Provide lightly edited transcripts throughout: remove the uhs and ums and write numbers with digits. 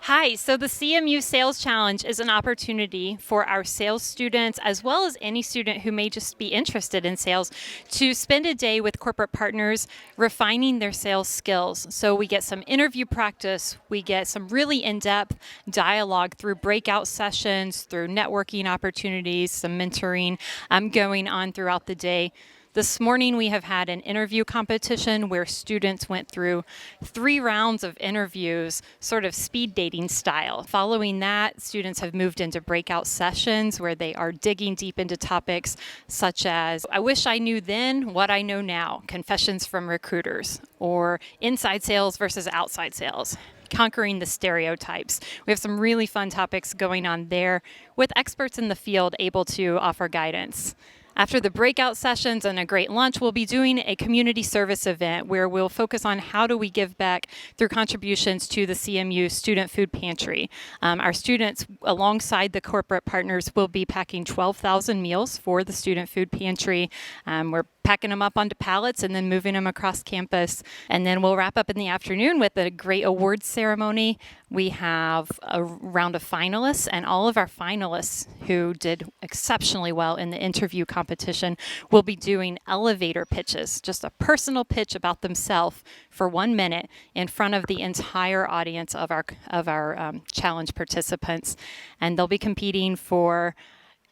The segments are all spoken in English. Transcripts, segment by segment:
Hi, so the CMU Sales Challenge is an opportunity for our sales students, as well as any student who may just be interested in sales, to spend a day with corporate partners refining their sales skills. So we get some interview practice, we get some really in-depth dialogue through breakout sessions, through networking opportunities, some mentoring going on throughout the day. This morning we have had an interview competition where students went through 3 rounds of interviews, sort of speed dating style. Following that, students have moved into breakout sessions where they are digging deep into topics such as, I wish I knew then what I know now, confessions from recruiters, or inside sales versus outside sales. Conquering the stereotypes. We have some really fun topics going on there with experts in the field able to offer guidance. After the breakout sessions and a great lunch, we'll be doing a community service event where we'll focus on how do we give back through contributions to the CMU Student Food Pantry. Our students, alongside the corporate partners, will be packing 12,000 meals for the Student Food Pantry. We're packing them up onto pallets and then moving them across campus. And then we'll wrap up in the afternoon with a great awards ceremony. We have a round of finalists, and all of our finalists who did exceptionally well in the interview competition will be doing elevator pitches, just a personal pitch about themselves for 1 minute in front of the entire audience of our challenge participants. And they'll be competing for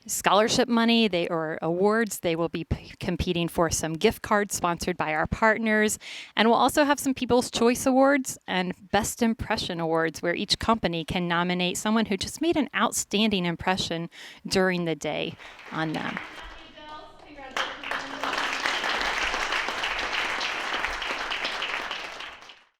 scholarship money or awards. They will be competing for some gift cards sponsored by our partners. And we'll also have some People's Choice Awards and Best Impression Awards where each company can nominate someone who just made an outstanding impression during the day on them.